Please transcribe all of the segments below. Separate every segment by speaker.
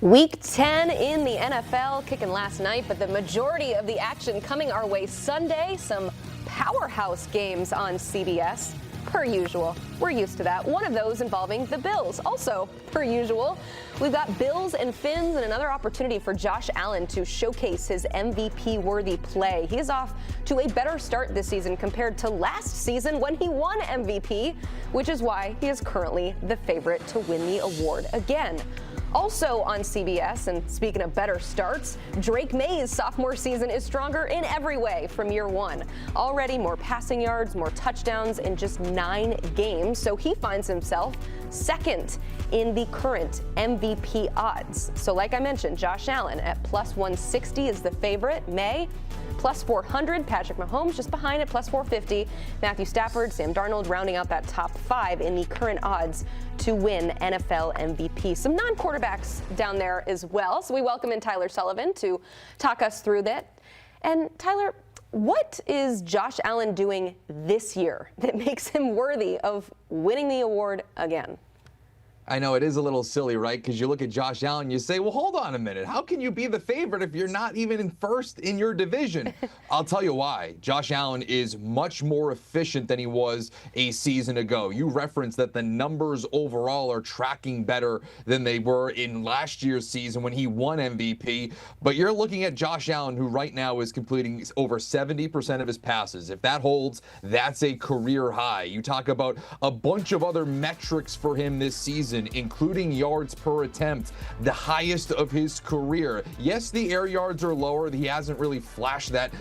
Speaker 1: Week 10 in the NFL kicking last night, but the majority of the action coming our way Sunday. Some powerhouse games on CBS, per usual. We're used to that. One of those involving the Bills, also per usual. We've got Bills and Fins and another opportunity for Josh Allen to showcase his MVP-worthy play. He is off to a better start this season compared to last season when he won MVP, which is why he is currently the favorite to win the award again. Also on CBS, and speaking of better starts, Drake Maye's sophomore season is stronger in every way from year one. Already more passing yards, more touchdowns in just 9 games, so he finds himself second in the current MVP odds. So like I mentioned, Josh Allen at plus 160 is the favorite. Maye plus 400, Patrick Mahomes just behind at plus 450. Matthew Stafford, Sam Darnold rounding out that top 5 in the current odds to win NFL MVP. Some non-quarterbacks down there as well. So we welcome in Tyler Sullivan to talk us through that. And Tyler, what is Josh Allen doing this year that makes him worthy of winning the award again?
Speaker 2: I know it is a little silly, right? Because you look at Josh Allen and you say, well, hold on a minute. How can you be the favorite if you're not even in first in your division? I'll tell you why. Josh Allen is much more efficient than he was a season ago. You referenced that the numbers overall are tracking better than they were in last year's season when he won MVP. But you're looking at Josh Allen, who right now is completing over 70% of his passes. If that holds, that's a career high. You talk about a bunch of other metrics for him this season, including yards per attempt, the highest of his career. Yes, the air yards are lower. He hasn't really flashed that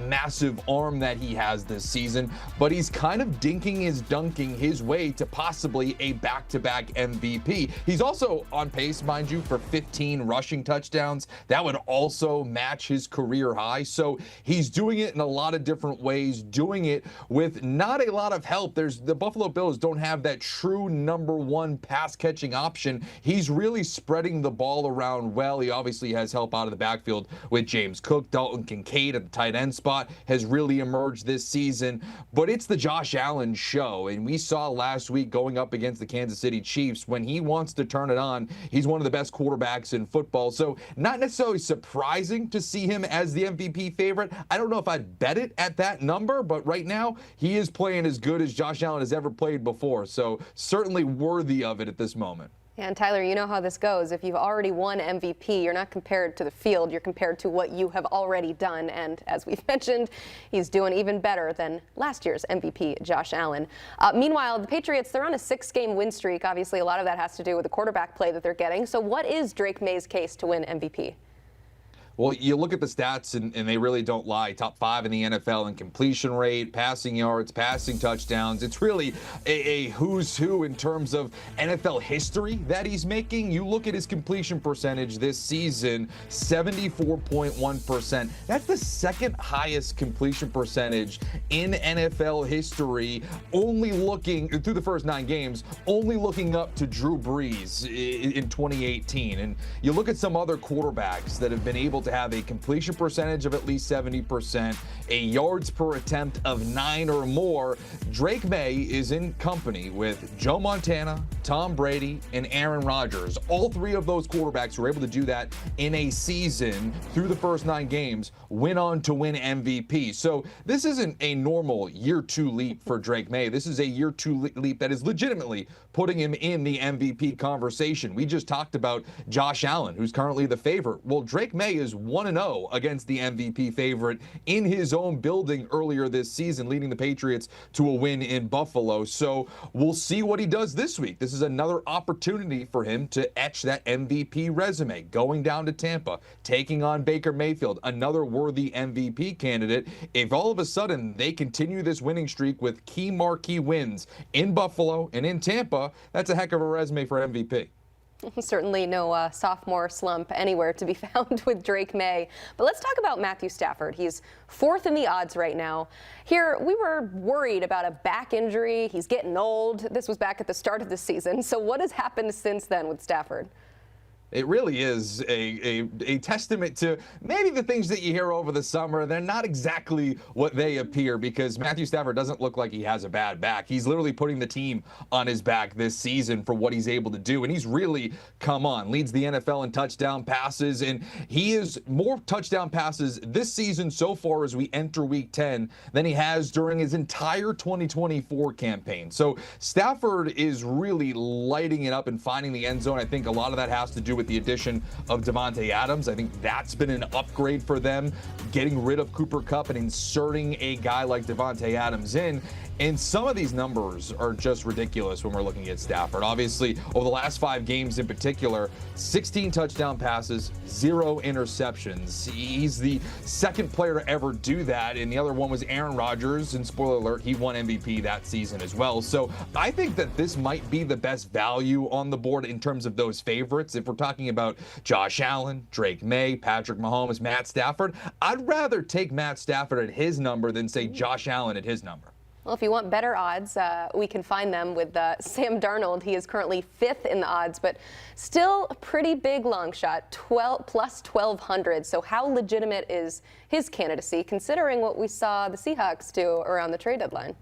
Speaker 2: massive arm that he has this season, but he's kind of dunking his way to possibly a back-to-back MVP. He's also on pace, mind you, for 15 rushing touchdowns. That would also match his career high. So he's doing it in a lot of different ways, doing it with not a lot of help. The Buffalo Bills don't have that true number one pass catching option. He's really spreading the ball around well. He obviously has help out of the backfield with James Cook. Dalton Kincaid at the tight end spot has really emerged this season, but it's the Josh Allen show. And we saw last week going up against the Kansas City Chiefs, when he wants to turn it on, he's one of the best quarterbacks in football. So not necessarily surprising to see him as the MVP favorite. I don't know if I'd bet it at that number, but right now he is playing as good as Josh Allen has ever played before. So certainly worthy of it at this moment.
Speaker 1: And Tyler, you know how this goes. If you've already won MVP, you're not compared to the field, you're compared to what you have already done. And as we've mentioned, he's doing even better than last year's MVP, Josh Allen. Meanwhile, the Patriots, they're on a 6-game win streak. Obviously, a lot of that has to do with the quarterback play that they're getting. So what is Drake Maye's case to win MVP?
Speaker 2: Well, you look at the stats, and they really don't lie. Top 5 in the NFL in completion rate, passing yards, passing touchdowns. It's really a who's who in terms of NFL history that he's making. You look at his completion percentage this season, 74.1%. That's the second highest completion percentage in NFL history, only looking through the first 9 games, only looking up to Drew Brees in 2018. And you look at some other quarterbacks that have been able to have a completion percentage of at least 70%, a yards per attempt of 9 or more. Drake Maye is in company with Joe Montana, Tom Brady, and Aaron Rodgers. All 3 of those quarterbacks who were able to do that in a season through the first 9 games went on to win MVP. So this isn't a normal year 2 leap for Drake Maye. This is a year 2 leap that is legitimately putting him in the MVP conversation. We just talked about Josh Allen, who's currently the favorite. Well, Drake Maye is 1-0 against the MVP favorite in his own building earlier this season, leading the Patriots to a win in Buffalo. So we'll see what he does this week. This is another opportunity for him to etch that MVP resume, going down to Tampa, taking on Baker Mayfield, another worthy MVP candidate. If all of a sudden they continue this winning streak with key marquee wins in Buffalo and in Tampa, that's a heck of a resume for MVP.
Speaker 1: Certainly no sophomore slump anywhere to be found with Drake Maye. But let's talk about Matthew Stafford. He's 4th in the odds right now. Here, we were worried about a back injury. He's getting old. This was back at the start of the season. So what has happened since then with Stafford?
Speaker 2: It really is a testament to maybe the things that you hear over the summer. They're not exactly what they appear, because Matthew Stafford doesn't look like he has a bad back. He's literally putting the team on his back this season for what he's able to do. And he's really come on, leads the NFL in touchdown passes. And he is more touchdown passes this season so far as we enter week 10 than he has during his entire 2024 campaign. So Stafford is really lighting it up and finding the end zone. I think a lot of that has to do with the addition of Davante Adams. I think that's been an upgrade for them, getting rid of Cooper Kupp and inserting a guy like Davante Adams in. And some of these numbers are just ridiculous when we're looking at Stafford. Obviously, over the last 5 games in particular, 16 touchdown passes, 0 interceptions. He's the second player to ever do that, and the other one was Aaron Rodgers, and spoiler alert, he won MVP that season as well. So I think that this might be the best value on the board in terms of those favorites. If we're talking about Josh Allen, Drake Maye, Patrick Mahomes, Matt Stafford, I'd rather take Matt Stafford at his number than, say, Josh Allen at his number.
Speaker 1: Well, if you want better odds, we can find them with Sam Darnold. He is currently 5th in the odds, but still a pretty big long shot, plus 1,200. So how legitimate is his candidacy, considering what we saw the Seahawks do around the trade deadline?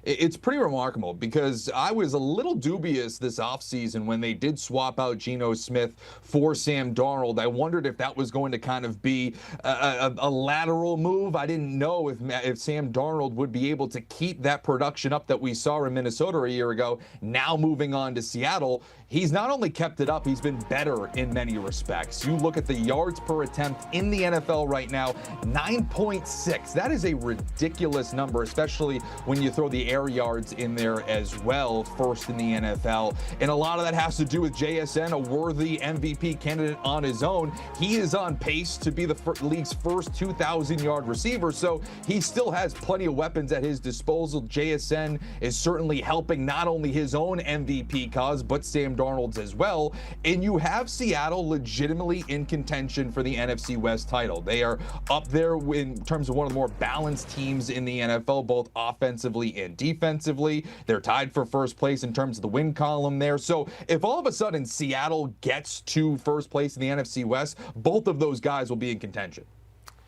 Speaker 2: It's pretty remarkable, because I was a little dubious this offseason when they did swap out Geno Smith for Sam Darnold. I wondered if that was going to kind of be a lateral move. I didn't know if Sam Darnold would be able to keep that production up that we saw in Minnesota a year ago. Now moving on to Seattle, he's not only kept it up, he's been better in many respects. You look at the yards per attempt in the NFL right now, 9.6. That is a ridiculous number, especially when you throw the air yards in there as well, first in the NFL. And a lot of that has to do with JSN, a worthy MVP candidate on his own. He is on pace to be the league's first 2,000-yard receiver, so he still has plenty of weapons at his disposal. JSN is certainly helping not only his own MVP cause, but Sam Darnold's as well. And you have Seattle legitimately in contention for the NFC West title. They are up there in terms of one of the more balanced teams in the NFL, both offensively and defensively. They're tied for first place in terms of the win column there. So if all of a sudden Seattle gets to first place in the NFC West, both of those guys will be in contention.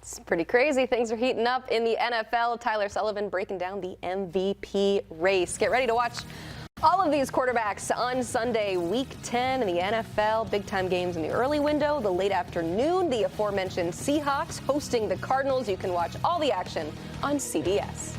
Speaker 1: It's pretty crazy. Things are heating up in the NFL. Tyler Sullivan breaking down the MVP race. Get ready to watch all of these quarterbacks on Sunday, Week 10 in the NFL. Big-time games in the early window, the late afternoon, the aforementioned Seahawks hosting the Cardinals. You can watch all the action on CBS.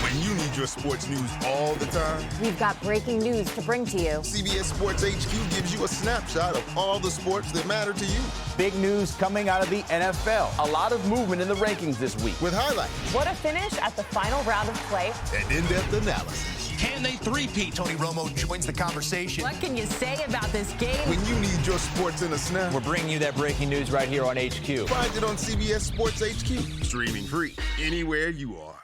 Speaker 3: When you need your sports news all the time,
Speaker 4: we've got breaking news to bring to you.
Speaker 3: CBS Sports HQ gives you a snapshot of all the sports that matter to you.
Speaker 5: Big news coming out of the NFL. A lot of movement in the rankings this week.
Speaker 3: With highlights.
Speaker 4: What a finish at the final round of play.
Speaker 3: And in-depth analysis.
Speaker 6: Can they three-peat? Tony Romo joins the conversation.
Speaker 4: What can you say about this game?
Speaker 3: When you need your sports in a snap,
Speaker 5: we're bringing you that breaking news right here on HQ.
Speaker 3: Find it on CBS Sports HQ. Streaming free anywhere you are.